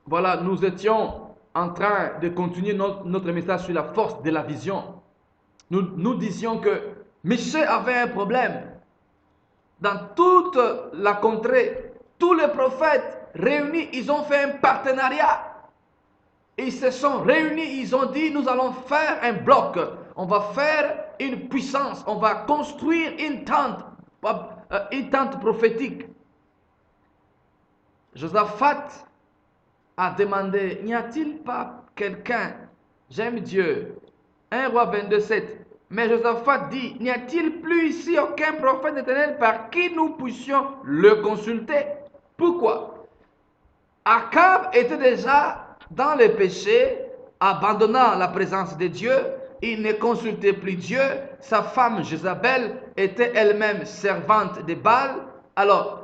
voilà, nous étions en train de continuer notre message sur la force de la vision. Nous disions que Michel avait un problème. Dans toute la contrée, tous les prophètes réunis, ils ont fait un partenariat. Ils se sont réunis, ils ont dit, nous allons faire un bloc. On va faire une puissance. On va construire une tente prophétique. Josaphat a demandé, n'y a-t-il pas quelqu'un, j'aime Dieu, 1 roi 22:7, mais Josaphat dit, n'y a-t-il plus ici aucun prophète éternel par qui nous puissions le consulter? Pourquoi? Akab était déjà dans le péché, abandonnant la présence de Dieu, il ne consultait plus Dieu, sa femme Jézabel était elle-même servante de Baal, alors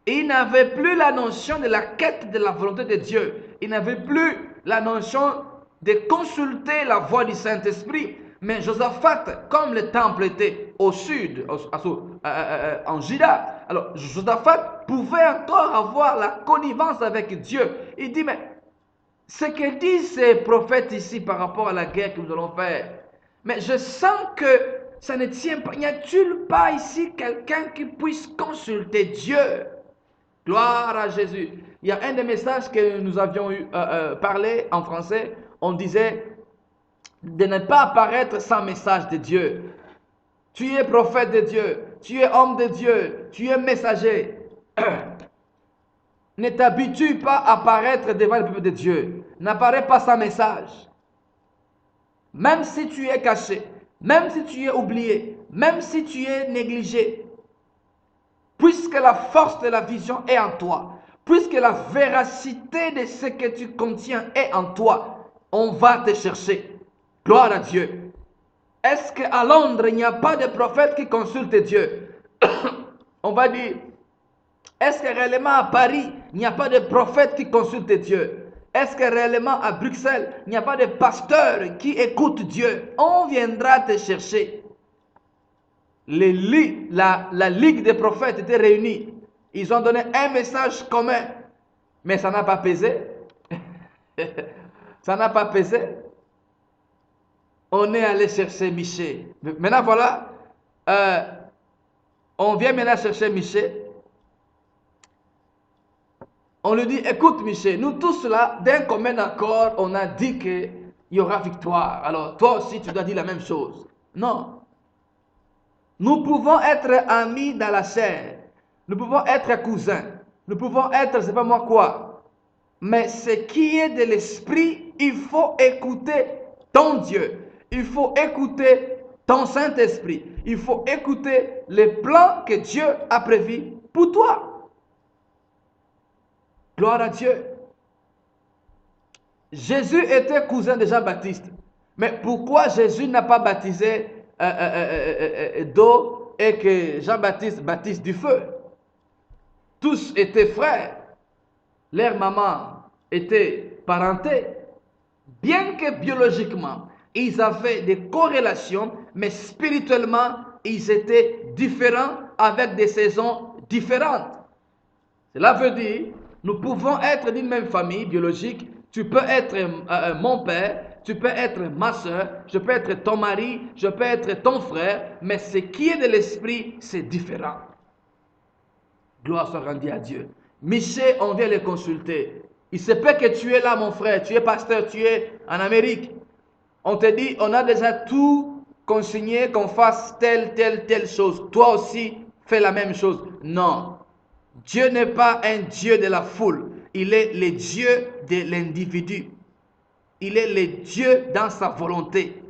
il n'avait plus la notion de la quête de la volonté de Dieu. Il n'avait plus la notion de consulter la voix du Saint-Esprit. Mais Josaphat, comme le temple était au sud, en Juda, alors Josaphat pouvait encore avoir la connivence avec Dieu. Il dit, mais ce que disent ces prophètes ici par rapport à la guerre que nous allons faire, mais je sens que ça ne tient pas. N'y a-t-il pas ici quelqu'un qui puisse consulter Dieu? Gloire à Jésus. Il y a un des messages que nous avions parlé en français. On disait de ne pas apparaître sans message de Dieu. Tu es prophète de Dieu. Tu es homme de Dieu. Tu es messager. Ne t'habitue pas à apparaître devant le peuple de Dieu. N'apparais pas sans message. Même si tu es caché. Même si tu es oublié. Même si tu es négligé. Puisque la force de la vision est en toi, puisque la véracité de ce que tu contiens est en toi, on va te chercher. Gloire à Dieu. Est-ce qu'à Londres, il n'y a pas de prophète qui consulte Dieu? On va dire, est-ce que réellement à Paris, il n'y a pas de prophète qui consulte Dieu? Est-ce que réellement à Bruxelles, il n'y a pas de pasteur qui écoute Dieu? On viendra te chercher. La ligue des prophètes était réunie. Ils ont donné un message commun. Mais ça n'a pas pesé. Ça n'a pas pesé. On est allé chercher Michel. Maintenant, voilà. euh, on vient maintenant chercher Michel. On lui dit, écoute Michel, nous tous là, d'un commun accord, on a dit qu'il y aura victoire. Alors toi aussi, tu dois dire la même chose. Non. Nous pouvons être amis dans la chair. Nous pouvons être cousins. Nous pouvons être, je ne sais pas moi quoi. Mais ce qui est de l'esprit, il faut écouter ton Dieu. Il faut écouter ton Saint-Esprit. Il faut écouter les plans que Dieu a prévus pour toi. Gloire à Dieu. Jésus était cousin de Jean-Baptiste. Mais pourquoi Jésus n'a pas baptisé d'eau et que Jean-Baptiste baptise du feu? Tous étaient frères. Leur maman était parentée. Bien que biologiquement, ils avaient des corrélations, mais spirituellement, ils étaient différents avec des saisons différentes. Cela veut dire, nous pouvons être d'une même famille biologique. Tu peux être mon père, tu peux être ma soeur, je peux être ton mari, je peux être ton frère, mais ce qui est de l'esprit, c'est différent. Gloire soit rendue à Dieu. Michel, on vient le consulter. Il se peut que tu es là, mon frère, tu es pasteur, tu es en Amérique. On te dit, on a déjà tout consigné qu'on fasse telle chose. Toi aussi, fais la même chose. Non. Dieu n'est pas un Dieu de la foule. Il est le Dieu de l'individu. Il est le Dieu dans sa volonté.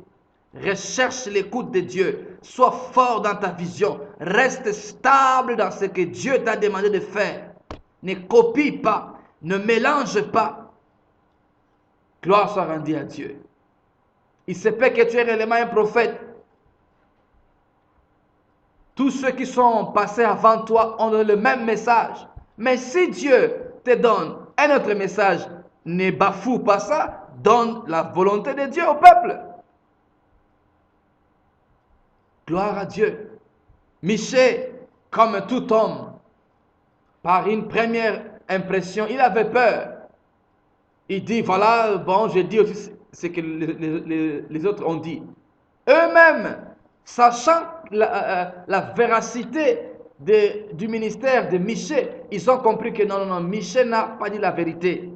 Recherche l'écoute de Dieu. Sois fort dans ta vision. Reste stable dans ce que Dieu t'a demandé de faire. Ne copie pas. Ne mélange pas. Gloire soit rendue à Dieu. Il se peut que tu es réellement un prophète. Tous ceux qui sont passés avant toi ont le même message. Mais si Dieu te donne un autre message, ne bafoue pas ça. Donne la volonté de Dieu au peuple. Gloire à Dieu. Michel, comme tout homme, par une première impression, il avait peur. Il dit, voilà, bon, je dis aussi ce que les autres ont dit. Eux-mêmes, sachant la véracité du ministère de Michée, ils ont compris que non, non, non, Michée n'a pas dit la vérité.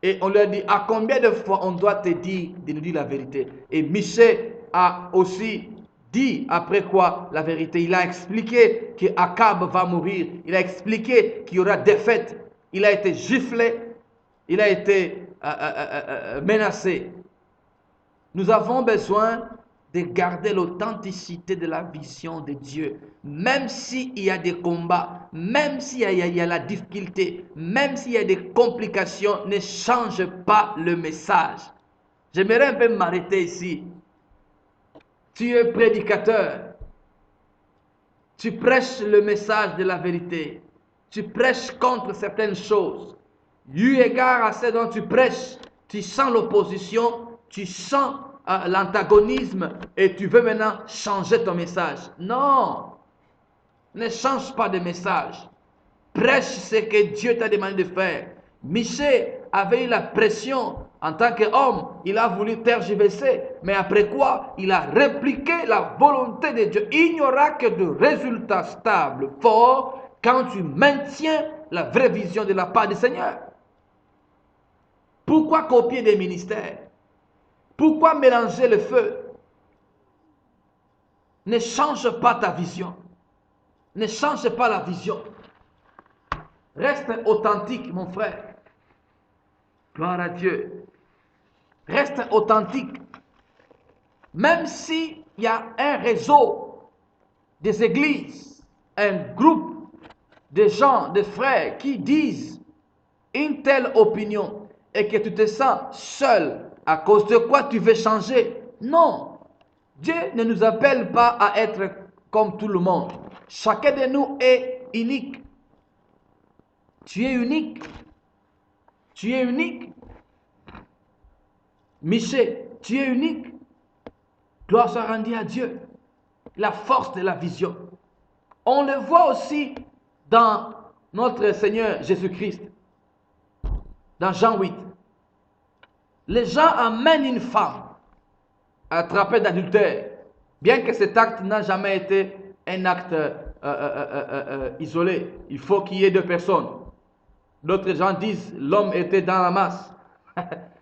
Et on leur dit, à combien de fois on doit te dire de nous dire la vérité? Et Michée a aussi dit après quoi la vérité. Il a expliqué que Akab va mourir. Il a expliqué qu'il y aura défaite. Il a été giflé. Il a été menacé. Nous avons besoin de garder l'authenticité de la vision de Dieu. Même s'il y a des combats, même s'il y a la difficulté, même s'il y a des complications, ne change pas le message. J'aimerais un peu m'arrêter ici. Tu es prédicateur. Tu prêches le message de la vérité. Tu prêches contre certaines choses. Eu égard à ce dont tu prêches, tu sens l'opposition, tu sens l'antagonisme et tu veux maintenant changer ton message. Non, ne change pas de message. Prêche ce que Dieu t'a demandé de faire. Michée avait eu la pression en tant qu'homme. Il a voulu tergiverser. Mais après quoi, il a répliqué la volonté de Dieu. Il n'y aura que de résultats stables, forts, quand tu maintiens la vraie vision de la part du Seigneur. Pourquoi copier des ministères? Pourquoi mélanger le feu? Ne change pas ta vision. Ne change pas la vision. Reste authentique, mon frère. Gloire à Dieu. Reste authentique. Même s'il y a un réseau des églises, un groupe de gens, de frères qui disent une telle opinion et que tu te sens seul à cause de quoi tu veux changer. Non. Dieu ne nous appelle pas à être comme tout le monde. Chacun de nous est unique. Tu es unique. Tu es unique. Michée, tu es unique. Gloire soit rendue à Dieu. La force de la vision. On le voit aussi dans notre Seigneur Jésus-Christ. Dans Jean 8. Les gens amènent une femme attrapée d'adultère. Bien que cet acte n'a jamais été un acte isolé. Il faut qu'il y ait deux personnes. D'autres gens disent l'homme était dans la masse.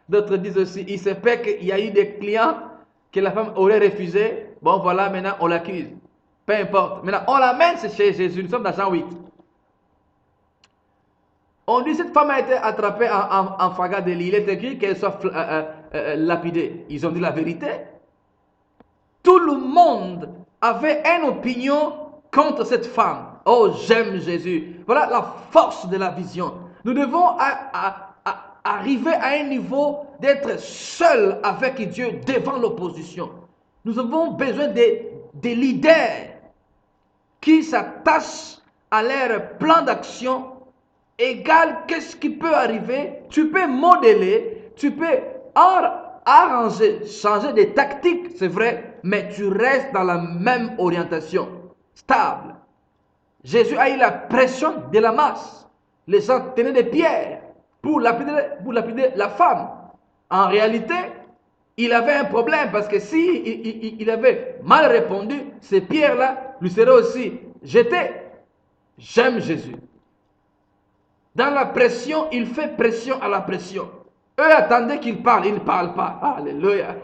D'autres disent aussi, il se peut qu'il y a eu des clients que la femme aurait refusé. Bon voilà, maintenant on l'accuse. Peu importe. Maintenant on l'amène chez Jésus. Nous sommes dans Jean 8. On dit cette femme a été attrapée en flagrant délit. Il est écrit qu'elle soit lapidée. Ils ont dit la vérité. Tout le monde avait une opinion contre cette femme. Oh, j'aime Jésus. Voilà la force de la vision. Nous devons arriver à un niveau d'être seul avec Dieu devant l'opposition. Nous avons besoin des leaders qui s'attachent à leur plan d'action. Égal, qu'est-ce qui peut arriver? Tu peux modeler, tu peux arranger, changer des tactiques, c'est vrai, mais tu restes dans la même orientation, stable. Jésus a eu la pression de la masse. Les gens tenaient des pierres pour lapider la femme. En réalité, il avait un problème parce que si il avait mal répondu, ces pierres-là lui seraient aussi jetées. J'aime Jésus. Dans la pression, il fait pression à la pression. Eux attendaient qu'il parle, il ne parle pas. Alléluia.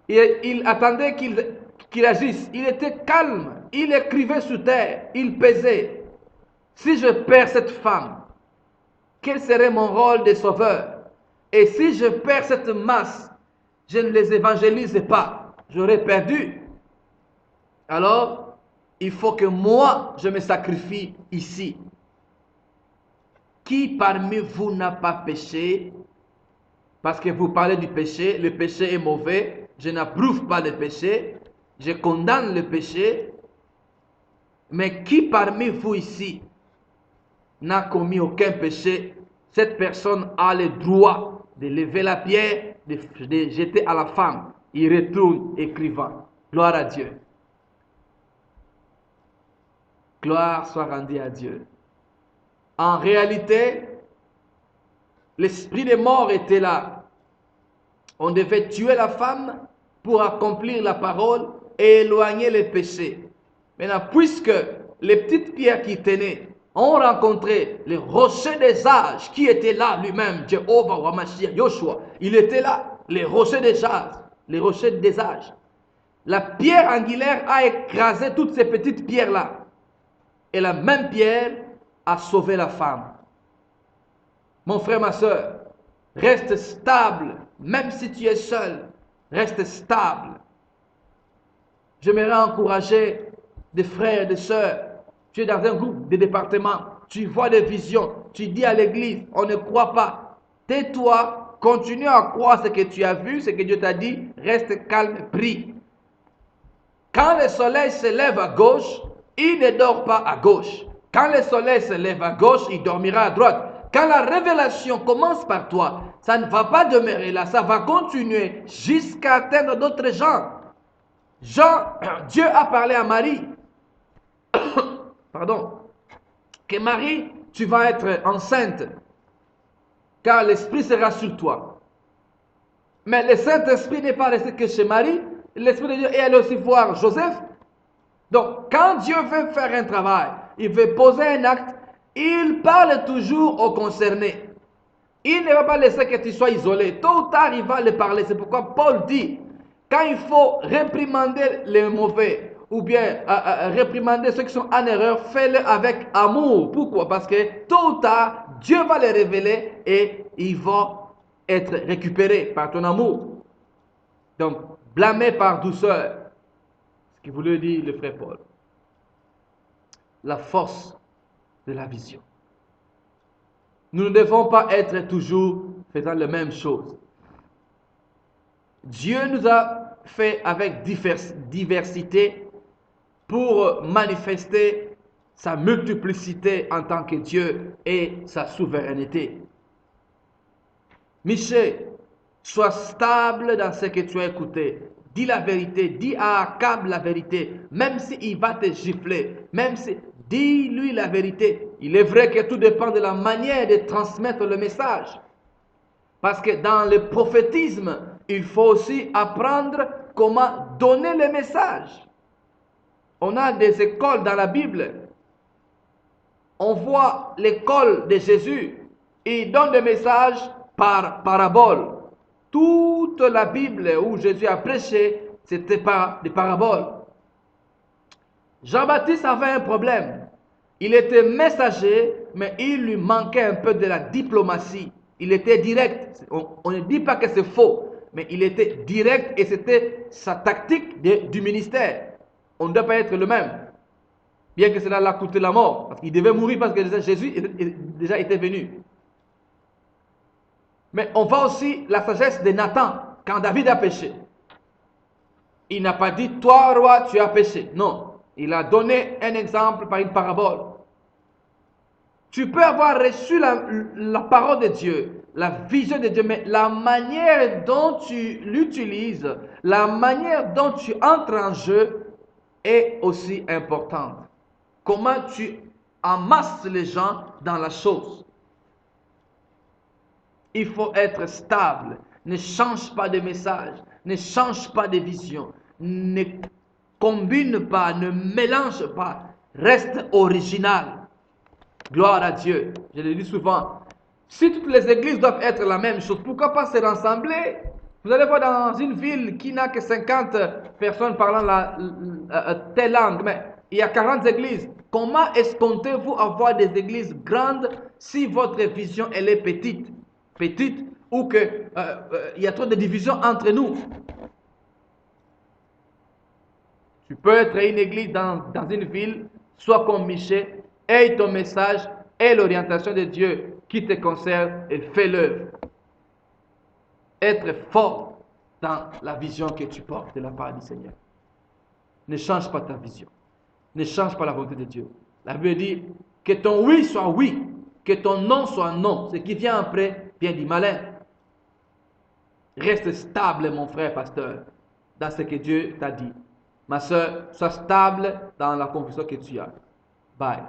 Et il attendait qu'il agisse. Il était calme. Il écrivait sur terre. Il pesait. Si je perds cette femme, quel serait mon rôle de sauveur? Et si je perds cette masse, je ne les évangélise pas. J'aurais perdu. Alors, il faut que moi, je me sacrifie ici. Qui parmi vous n'a pas péché? Parce que vous parlez du péché, le péché est mauvais. Je n'approuve pas le péché. Je condamne le péché. Mais qui parmi vous ici n'a commis aucun péché? Cette personne a le droit de lever la pierre, de jeter à la femme. Il retourne écrivant. Gloire à Dieu. Gloire soit rendue à Dieu. En réalité, l'esprit des morts était là. On devait tuer la femme pour accomplir la parole et éloigner les péchés. Maintenant, puisque les petites pierres qui tenaient ont rencontré le rocher des âges qui était là lui-même, Jéhovah ou Mashiach, Yoshua, il était là, les rochers des âges, les rochers des âges. La pierre angulaire a écrasé toutes ces petites pierres-là. Et la même pierre a sauvé la femme. Mon frère, ma soeur, reste stable, même si tu es seul, reste stable. J'aimerais encourager des frères et des sœurs. Tu es dans un groupe de département, tu vois des visions, tu dis à l'église, on ne croit pas. Tais-toi, continue à croire ce que tu as vu, ce que Dieu t'a dit, reste calme, prie. Quand le soleil se lève à gauche, il ne dort pas à gauche. Quand le soleil se lève à gauche, il dormira à droite. Quand la révélation commence par toi, ça ne va pas demeurer là, ça va continuer jusqu'à atteindre d'autres gens. Dieu a parlé à Marie, pardon, que Marie, tu vas être enceinte, car l'Esprit sera sur toi. Mais le Saint-Esprit n'est pas resté que chez Marie, l'Esprit de Dieu est allé aussi voir Joseph. Donc, quand Dieu veut faire un travail, il veut poser un acte, il parle toujours aux concernés. Il ne va pas laisser que tu sois isolé. Tôt ou tard, il va le parler. C'est pourquoi Paul dit, quand il faut réprimander les mauvais, ou bien réprimander ceux qui sont en erreur, fais-le avec amour. Pourquoi? Parce que tôt ou tard, Dieu va les révéler et ils vont être récupérés par ton amour. Donc, blâmer par douceur. Ce qu'il voulait dire le frère Paul. La force de la vision. Nous ne devons pas être toujours faisant les mêmes choses. Dieu nous a fait avec diversité pour manifester sa multiplicité en tant que Dieu et sa souveraineté. Michel, sois stable dans ce que tu as écouté. Dis la vérité, dis à Akab la vérité, même s'il va te gifler, même si, dis-lui la vérité. Il est vrai que tout dépend de la manière de transmettre le message. Parce que dans le prophétisme, il faut aussi apprendre comment donner le message. On a des écoles dans la Bible. On voit l'école de Jésus. Il donne des messages par parabole. Toute la Bible où Jésus a prêché, c'était par des paraboles. Jean-Baptiste avait un problème. Il était messager, mais il lui manquait un peu de la diplomatie. Il était direct. On ne dit pas que c'est faux, mais il était direct et c'était sa tactique du ministère. On ne doit pas être le même. Bien que cela l'a coûté la mort. Parce qu'il devait mourir parce que Jésus déjà était venu. Mais on voit aussi la sagesse de Nathan quand David a péché. Il n'a pas dit, toi roi, tu as péché. Non. Il a donné un exemple par une parabole. Tu peux avoir reçu la parole de Dieu, la vision de Dieu, mais la manière dont tu l'utilises, la manière dont tu entres en jeu est aussi importante. Comment tu amasses les gens dans la chose. Il faut être stable. Ne change pas de message. Ne change pas de vision. Ne combine pas, ne mélange pas. Reste original. Gloire à Dieu. Je le dis souvent. Si toutes les églises doivent être la même chose, pourquoi pas se rassembler? Vous allez voir dans une ville qui n'a que 50 personnes parlant telle langue, mais il y a 40 églises. Comment escomptez-vous avoir des églises grandes si votre vision elle est petite? Petite ou qu'il y a trop de divisions entre nous? Tu peux être une église dans une ville, sois comme Michel, aie ton message, aie l'orientation de Dieu qui te concerne et fais l'œuvre. Être fort dans la vision que tu portes de la part du Seigneur. Ne change pas ta vision. Ne change pas la volonté de Dieu. La Bible dit que ton oui soit oui, que ton non soit non. Ce qui vient après vient du malin. Reste stable, mon frère pasteur, dans ce que Dieu t'a dit. Ma soeur, sois stable dans la conviction que tu as. Bye.